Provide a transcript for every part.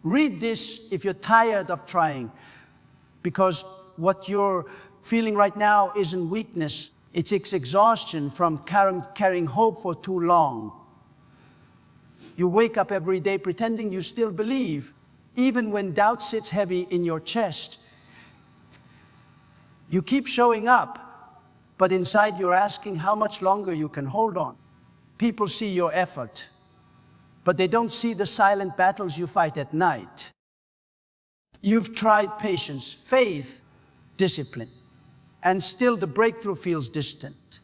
Read this if you're tired of trying, because what you're feeling right now isn't weakness, it's exhaustion from carrying hope for too long. You wake up every day pretending you still believe, even when doubt sits heavy in your chest. You keep showing up, but inside you're asking how much longer you can hold on. People see your effort, but they don't see the silent battles you fight at night. You've tried patience, faith, discipline, and still the breakthrough feels distant.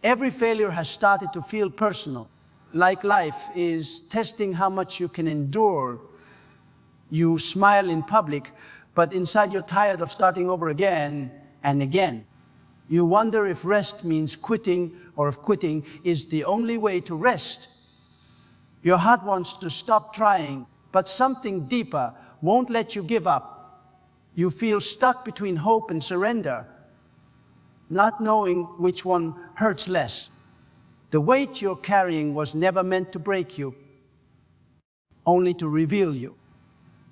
Every failure has started to feel personal, like life is testing how much you can endure. You smile in public, but inside you're tired of starting over again and again. You wonder if rest means quitting, or if quitting is the only way to rest. Your heart wants to stop trying, but something deeper won't let you give up. You feel stuck between hope and surrender, not knowing which one hurts less. The weight you're carrying was never meant to break you, only to reveal you.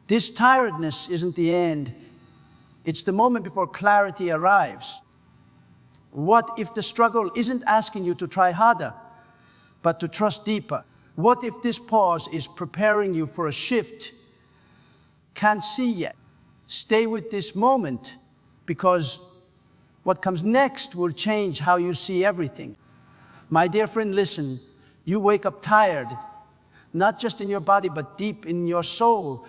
This tiredness isn't the end. It's the moment before clarity arrives. What if the struggle isn't asking you to try harder, but to trust deeper? What if this pause is preparing you for a shift? Can't see yet. Stay with this moment, because what comes next will change how you see everything. My dear friend, listen. You wake up tired, not just in your body, but deep in your soul,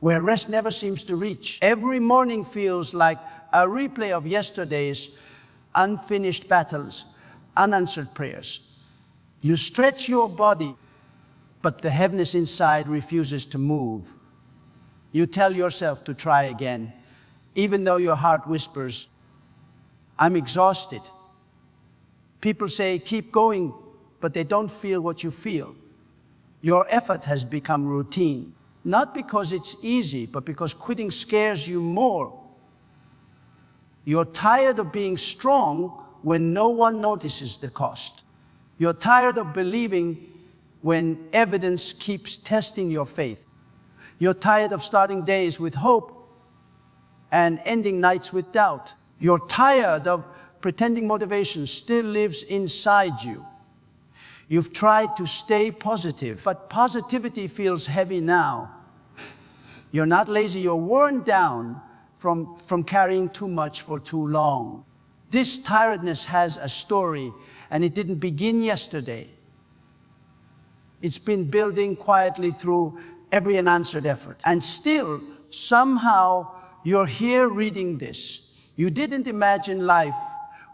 where rest never seems to reach. Every morning feels like a replay of yesterday's unfinished battles, unanswered prayers. You stretch your body, but the heaviness inside refuses to move. You tell yourself to try again, even though your heart whispers, I'm exhausted. People say, keep going, but they don't feel what you feel. Your effort has become routine, not because it's easy, but because quitting scares you more. You're tired of being strong when no one notices the cost. You're tired of believing when evidence keeps testing your faith. You're tired of starting days with hope and ending nights with doubt. You're tired of pretending motivation still lives inside you. You've tried to stay positive, but positivity feels heavy now. You're not lazy, you're worn down from carrying too much for too long. This tiredness has a story, and it didn't begin yesterday. It's been building quietly through every unanswered effort. And still, somehow, you're here reading this. You didn't imagine life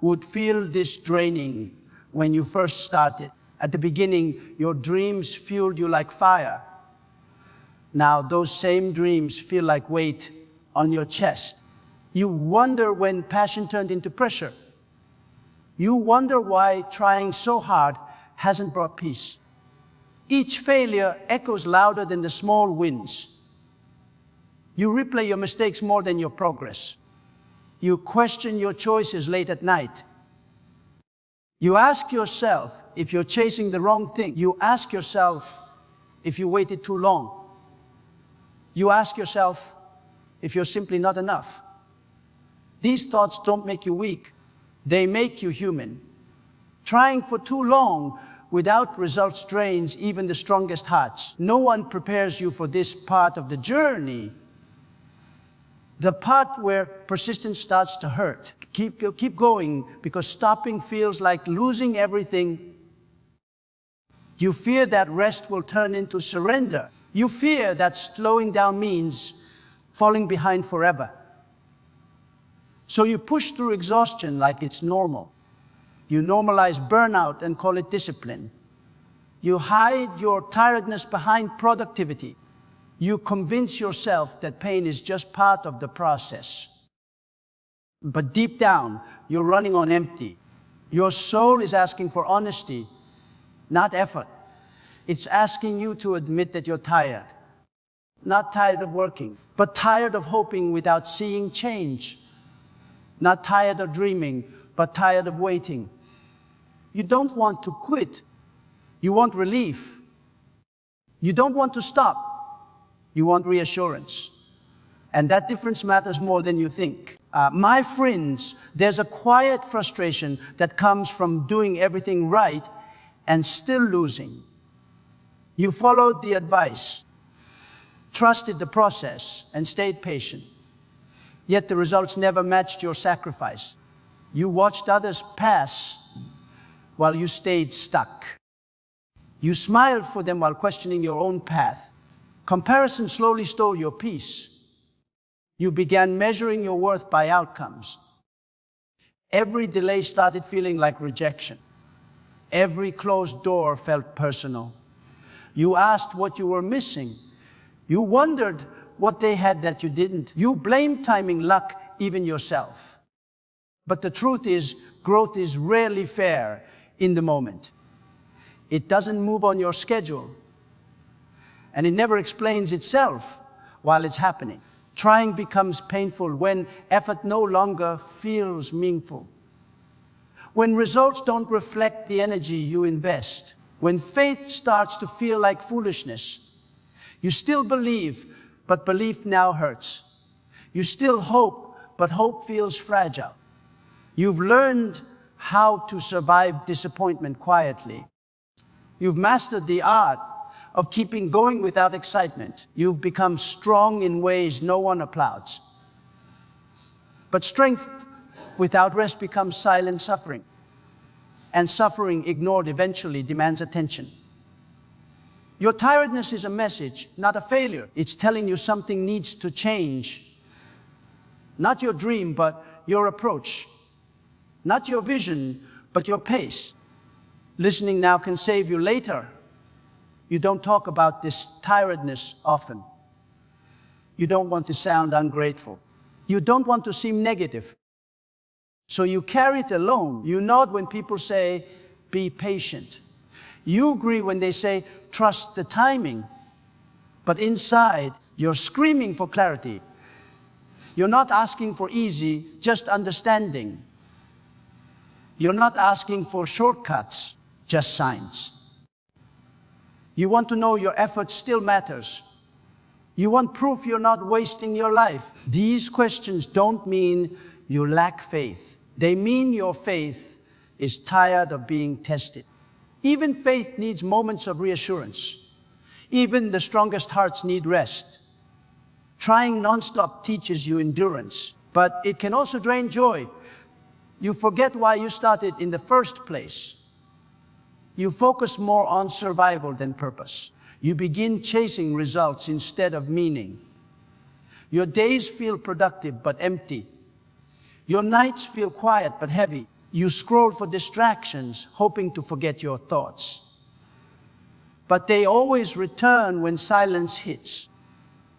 would feel this draining when you first started. At the beginning, your dreams fueled you like fire. Now, those same dreams feel like weight on your chest. You wonder when passion turned into pressure. You wonder why trying so hard hasn't brought peace. Each failure echoes louder than the small wins. You replay your mistakes more than your progress. You question your choices late at night. You ask yourself if you're chasing the wrong thing. You ask yourself if you waited too long. You ask yourself if you're simply not enough. These thoughts don't make you weak. They make you human. Trying for too long without results drains even the strongest hearts. No one prepares you for this part of the journey. The part where persistence starts to hurt. Keep going, because stopping feels like losing everything. You fear that rest will turn into surrender. You fear that slowing down means falling behind forever. So you push through exhaustion like it's normal. You normalize burnout and call it discipline. You hide your tiredness behind productivity. You convince yourself that pain is just part of the process. But deep down, you're running on empty. Your soul is asking for honesty, not effort. It's asking you to admit that you're tired. Not tired of working, but tired of hoping without seeing change. Not tired of dreaming, but tired of waiting. You don't want to quit. You want relief. You don't want to stop. You want reassurance. And that difference matters more than you think. My friends, there's a quiet frustration that comes from doing everything right and still losing. You followed the advice, trusted the process, and stayed patient. Yet the results never matched your sacrifice. You watched others pass while you stayed stuck. You smiled for them while questioning your own path. Comparison slowly stole your peace. You began measuring your worth by outcomes. Every delay started feeling like rejection. Every closed door felt personal. You asked what you were missing. You wondered what they had that you didn't. You blamed timing, luck, even yourself. But the truth is, growth is rarely fair in the moment. It doesn't move on your schedule. And it never explains itself while it's happening. Trying becomes painful when effort no longer feels meaningful. When results don't reflect the energy you invest. When faith starts to feel like foolishness. You still believe, but belief now hurts. You still hope, but hope feels fragile. You've learned how to survive disappointment quietly. You've mastered the art of keeping going without excitement. You've become strong in ways no one applauds. But strength without rest becomes silent suffering. And suffering ignored eventually demands attention. Your tiredness is a message, not a failure. It's telling you something needs to change. Not your dream, but your approach. Not your vision, but your pace. Listening now can save you later. You don't talk about this tiredness often. You don't want to sound ungrateful. You don't want to seem negative. So you carry it alone. You nod when people say, be patient. You agree when they say, trust the timing. But inside, you're screaming for clarity. You're not asking for easy, just understanding. You're not asking for shortcuts, just signs. You want to know your effort still matters. You want proof you're not wasting your life. These questions don't mean you lack faith. They mean your faith is tired of being tested. Even faith needs moments of reassurance. Even the strongest hearts need rest. Trying nonstop teaches you endurance, but it can also drain joy. You forget why you started in the first place. You focus more on survival than purpose. You begin chasing results instead of meaning. Your days feel productive but empty. Your nights feel quiet but heavy. You scroll for distractions, hoping to forget your thoughts. But they always return when silence hits.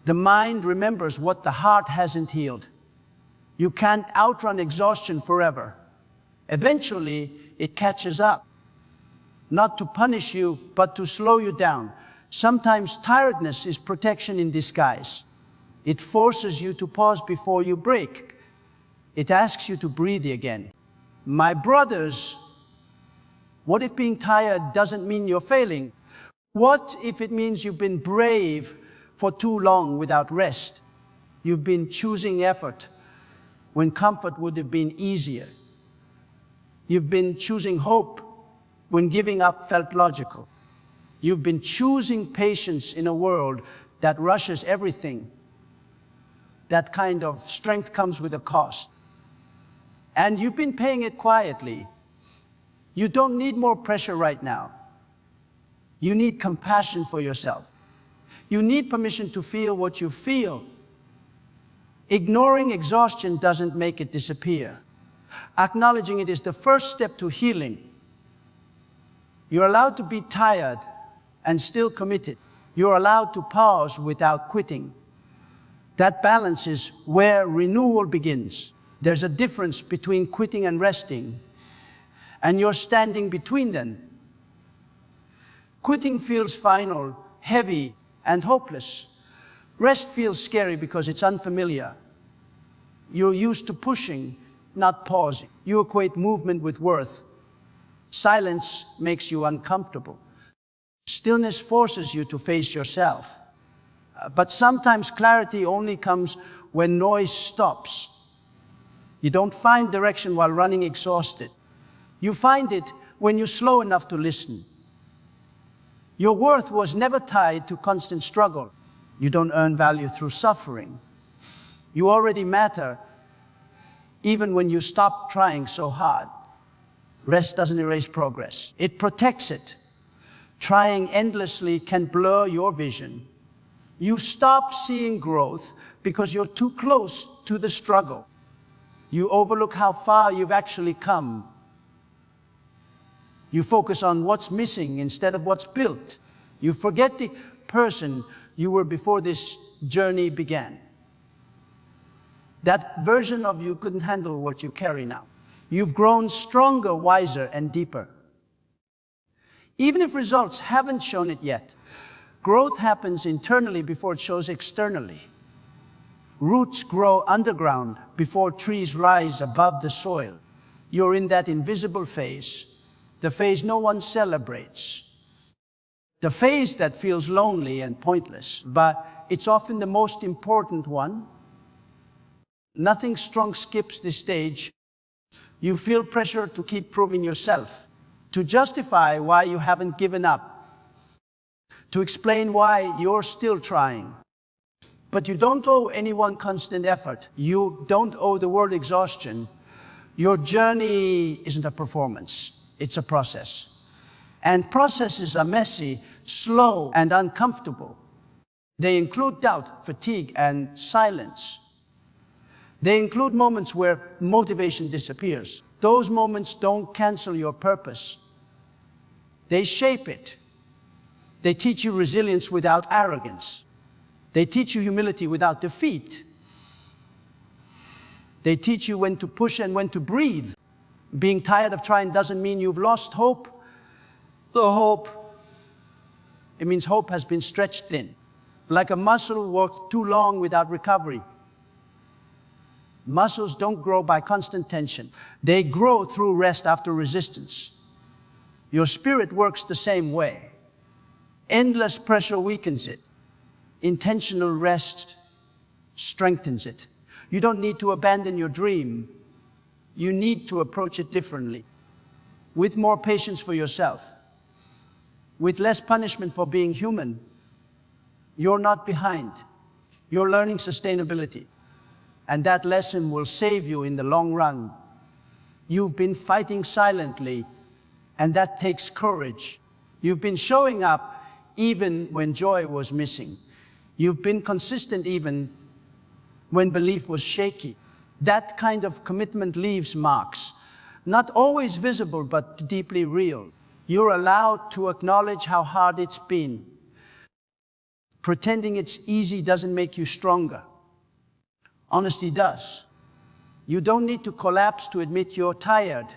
The mind remembers what the heart hasn't healed. You can't outrun exhaustion forever. Eventually, it catches up. Not to punish you, but to slow you down. Sometimes tiredness is protection in disguise. It forces you to pause before you break. It asks you to breathe again. My brothers, what if being tired doesn't mean you're failing? What if it means you've been brave for too long without rest? You've been choosing effort when comfort would have been easier. You've been choosing hope when giving up felt logical. You've been choosing patience in a world that rushes everything. That kind of strength comes with a cost. And you've been paying it quietly. You don't need more pressure right now. You need compassion for yourself. You need permission to feel what you feel. Ignoring exhaustion doesn't make it disappear. Acknowledging it is the first step to healing. You're allowed to be tired and still committed. You're allowed to pause without quitting. That balance is where renewal begins. There's a difference between quitting and resting, and you're standing between them. Quitting feels final, heavy, and hopeless. Rest feels scary because it's unfamiliar. You're used to pushing, not pausing. You equate movement with worth. Silence makes you uncomfortable. Stillness forces you to face yourself. But sometimes clarity only comes when noise stops. You don't find direction while running exhausted. You find it when you're slow enough to listen. Your worth was never tied to constant struggle. You don't earn value through suffering. You already matter, even when you stop trying so hard. Rest doesn't erase progress. It protects it. Trying endlessly can blur your vision. You stop seeing growth because you're too close to the struggle. You overlook how far you've actually come. You focus on what's missing instead of what's built. You forget the person you were before this journey began. That version of you couldn't handle what you carry now. You've grown stronger, wiser, and deeper. Even if results haven't shown it yet, growth happens internally before it shows externally. Roots grow underground before trees rise above the soil. You're in that invisible phase, the phase no one celebrates. The phase that feels lonely and pointless, but it's often the most important one. Nothing strong skips this stage. You feel pressure to keep proving yourself, to justify why you haven't given up, to explain why you're still trying. But you don't owe anyone constant effort. You don't owe the world exhaustion. Your journey isn't a performance, it's a process. And processes are messy, slow, and uncomfortable. They include doubt, fatigue, and silence. They include moments where motivation disappears. Those moments don't cancel your purpose. They shape it. They teach you resilience without arrogance. They teach you humility without defeat. They teach you when to push and when to breathe. Being tired of trying doesn't mean you've lost hope. It means hope has been stretched thin. Like a muscle worked too long without recovery. Muscles don't grow by constant tension. They grow through rest after resistance. Your spirit works the same way. Endless pressure weakens it. Intentional rest strengthens it. You don't need to abandon your dream. You need to approach it differently. With more patience for yourself. With less punishment for being human. You're not behind. You're learning sustainability. And that lesson will save you in the long run. You've been fighting silently, and that takes courage. You've been showing up even when joy was missing. You've been consistent even when belief was shaky. That kind of commitment leaves marks, not always visible, but deeply real. You're allowed to acknowledge how hard it's been. Pretending it's easy doesn't make you stronger. Honesty does. You don't need to collapse to admit you're tired.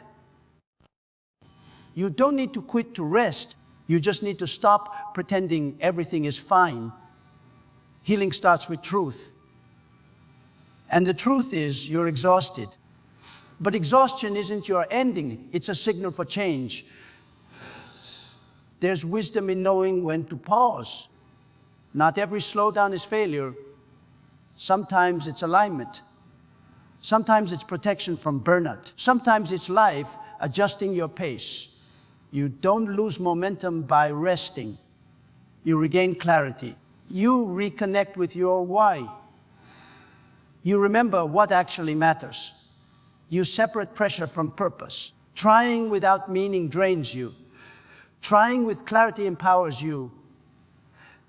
You don't need to quit to rest. You just need to stop pretending everything is fine. Healing starts with truth. And the truth is you're exhausted. But exhaustion isn't your ending. It's a signal for change. There's wisdom in knowing when to pause. Not every slowdown is failure. Sometimes it's alignment. Sometimes it's protection from burnout. Sometimes it's life adjusting your pace. You don't lose momentum by resting. You regain clarity. You reconnect with your why. You remember what actually matters. You separate pressure from purpose. Trying without meaning drains you. Trying with clarity empowers you.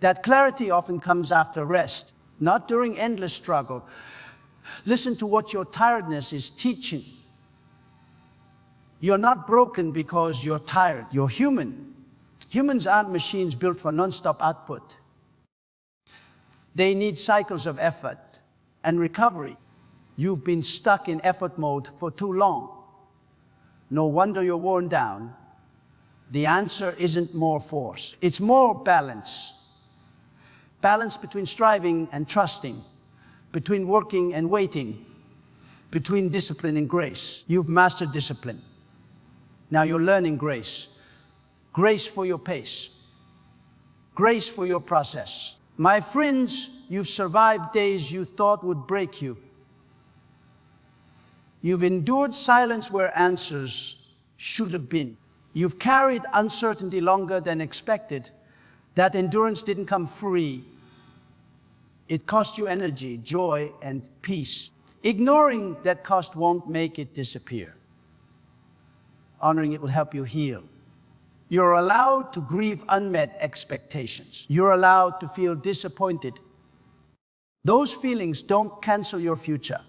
That clarity often comes after rest, not during endless struggle. Listen to what your tiredness is teaching. You're not broken because you're tired. You're human. Humans aren't machines built for non-stop output. They need cycles of effort and recovery. You've been stuck in effort mode for too long. No wonder you're worn down. The answer isn't more force. It's more balance. Balance between striving and trusting, between working and waiting, between discipline and grace. You've mastered discipline. Now you're learning grace. Grace for your pace. Grace for your process. My friends, you've survived days you thought would break you. You've endured silence where answers should have been. You've carried uncertainty longer than expected. That endurance didn't come free. It cost you energy, joy, and peace. Ignoring that cost won't make it disappear. Honoring it will help you heal. You're allowed to grieve unmet expectations. You're allowed to feel disappointed. Those feelings don't cancel your future.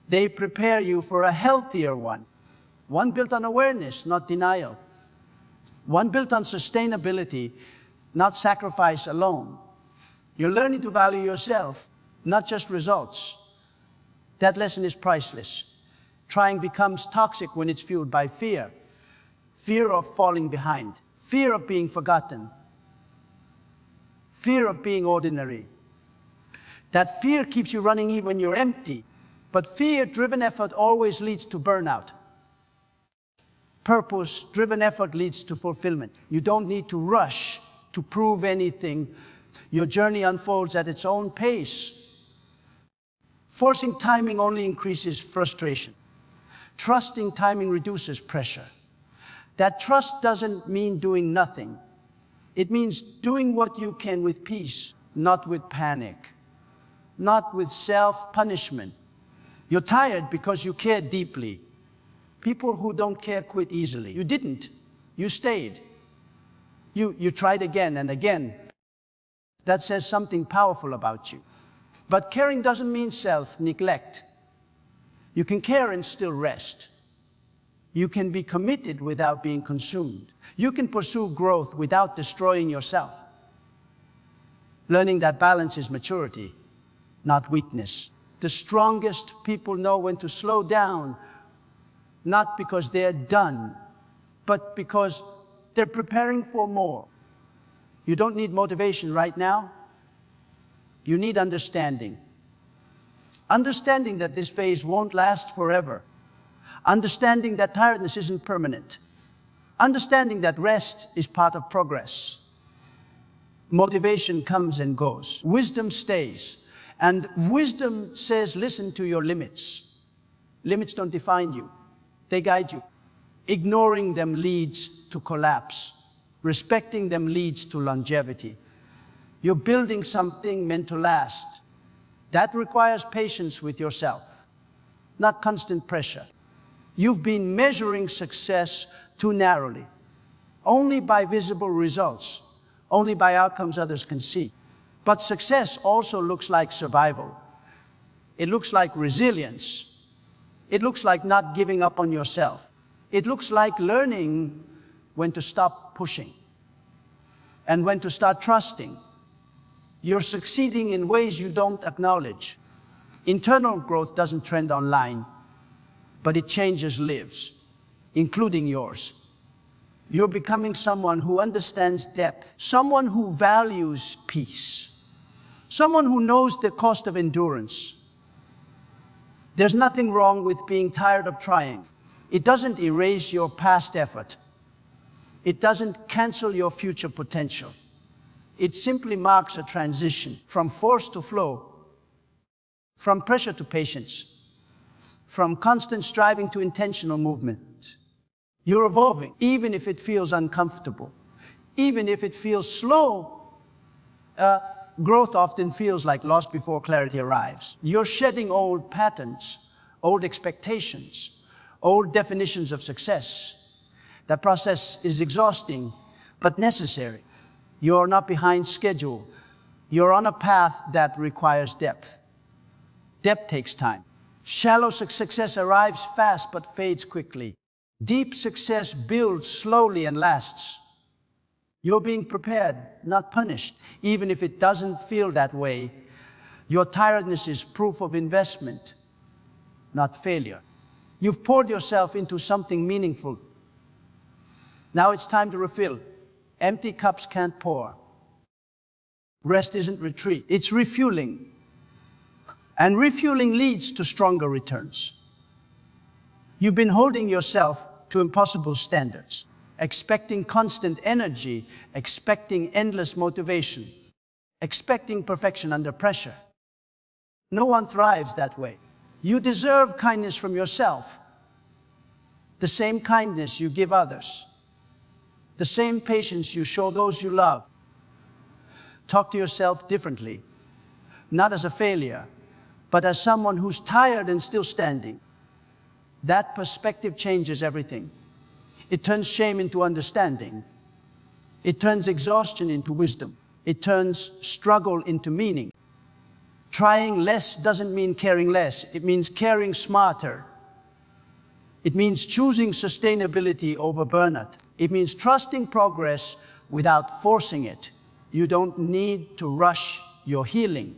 They prepare you for a healthier one. One built on awareness, not denial. One built on sustainability, not sacrifice alone. You're learning to value yourself, not just results. That lesson is priceless. Trying becomes toxic when it's fueled by fear. Fear of falling behind, fear of being forgotten, fear of being ordinary. That fear keeps you running even when you're empty. But fear-driven effort always leads to burnout. Purpose-driven effort leads to fulfillment. You don't need to rush to prove anything. Your journey unfolds at its own pace. Forcing timing only increases frustration. Trusting timing reduces pressure. That trust doesn't mean doing nothing. It means doing what you can with peace, not with panic, not with self-punishment. You're tired because you care deeply. People who don't care quit easily. You didn't. You stayed. You tried again and again. That says something powerful about you. But caring doesn't mean self-neglect. You can care and still rest. You can be committed without being consumed. You can pursue growth without destroying yourself. Learning that balance is maturity, not weakness. The strongest people know when to slow down, not because they're done, but because they're preparing for more. You don't need motivation right now. You need understanding. Understanding that this phase won't last forever. Understanding that tiredness isn't permanent. Understanding that rest is part of progress. Motivation comes and goes. Wisdom stays. And wisdom says, listen to your limits. Limits don't define you. They guide you. Ignoring them leads to collapse. Respecting them leads to longevity. You're building something meant to last. That requires patience with yourself, not constant pressure. You've been measuring success too narrowly, only by visible results, only by outcomes others can see. But success also looks like survival. It looks like resilience. It looks like not giving up on yourself. It looks like learning when to stop pushing and when to start trusting. You're succeeding in ways you don't acknowledge. Internal growth doesn't trend online, but it changes lives, including yours. You're becoming someone who understands depth, someone who values peace, someone who knows the cost of endurance. There's nothing wrong with being tired of trying. It doesn't erase your past effort. It doesn't cancel your future potential. It simply marks a transition from force to flow, from pressure to patience, from constant striving to intentional movement. You're evolving, even if it feels uncomfortable, even if it feels slow. Growth often feels like loss before clarity arrives. You're shedding old patterns, old expectations, old definitions of success. That process is exhausting, but necessary. You're not behind schedule. You're on a path that requires depth. Depth takes time. Shallow success arrives fast but fades quickly. Deep success builds slowly and lasts. You're being prepared, not punished, even if it doesn't feel that way. Your tiredness is proof of investment, not failure. You've poured yourself into something meaningful. Now it's time to refill. Empty cups can't pour. Rest isn't retreat, it's refueling. And refueling leads to stronger returns. You've been holding yourself to impossible standards, expecting constant energy, expecting endless motivation. expecting perfection under pressure. No one thrives that way. You deserve kindness from yourself, the same kindness you give others, the same patience you show those you love. Talk to yourself differently, not as a failure, but as someone who's tired and still standing. That perspective changes everything. It turns shame into understanding. It turns exhaustion into wisdom. It turns struggle into meaning. Trying less doesn't mean caring less. It means caring smarter. It means choosing sustainability over burnout. It means trusting progress without forcing it. You don't need to rush your healing.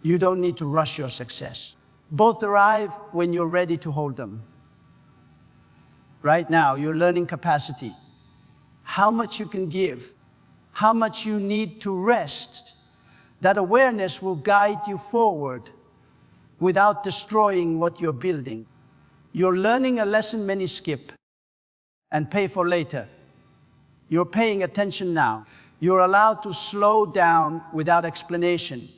You don't need to rush your success. Both arrive when you're ready to hold them. Right now, you're learning capacity. How much you can give, how much you need to rest. That awareness will guide you forward without destroying what you're building. You're learning a lesson many skip and pay for later. You're paying attention now. You're allowed to slow down without explanation.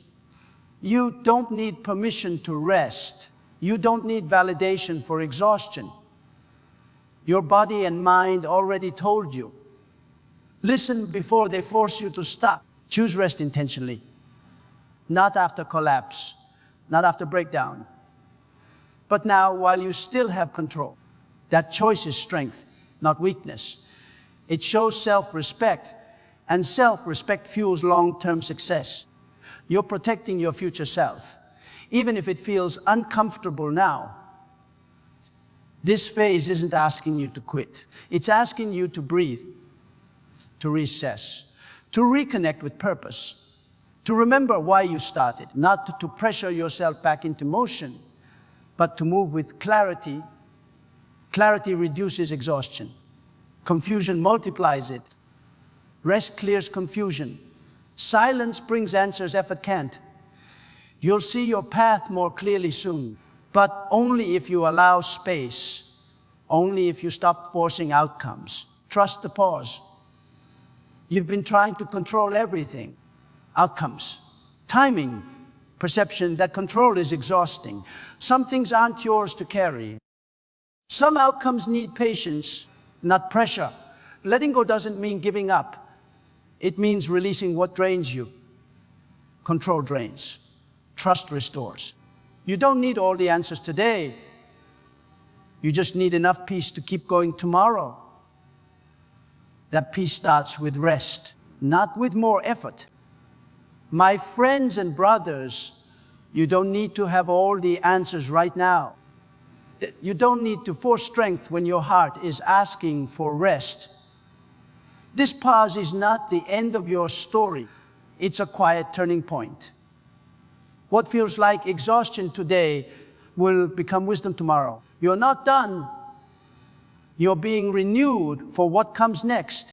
You don't need permission to rest. You don't need validation for exhaustion. Your body and mind already told you. Listen before they force you to stop. Choose rest intentionally. Not after collapse, not after breakdown. But now, while you still have control, that choice is strength, not weakness. It shows self-respect, and self-respect fuels long-term success. You're protecting your future self, even if it feels uncomfortable now. This phase isn't asking you to quit. It's asking you to breathe, to reassess, to reconnect with purpose. To remember why you started, not to pressure yourself back into motion, but to move with clarity. Clarity reduces exhaustion. Confusion multiplies it. Rest clears confusion. Silence brings answers effort can't. You'll see your path more clearly soon, but only if you allow space, only if you stop forcing outcomes. Trust the pause. You've been trying to control everything. Outcomes, timing, perception. That control is exhausting. Some things aren't yours to carry. Some outcomes need patience, not pressure. Letting go doesn't mean giving up. It means releasing what drains you. Control drains. Trust restores. You don't need all the answers today. You just need enough peace to keep going tomorrow. That peace starts with rest, not with more effort. My friends and brothers, you don't need to have all the answers right now. You don't need to force strength when your heart is asking for rest. This pause is not the end of your story. It's a quiet turning point. What feels like exhaustion today will become wisdom tomorrow. You're not done. You're being renewed for what comes next.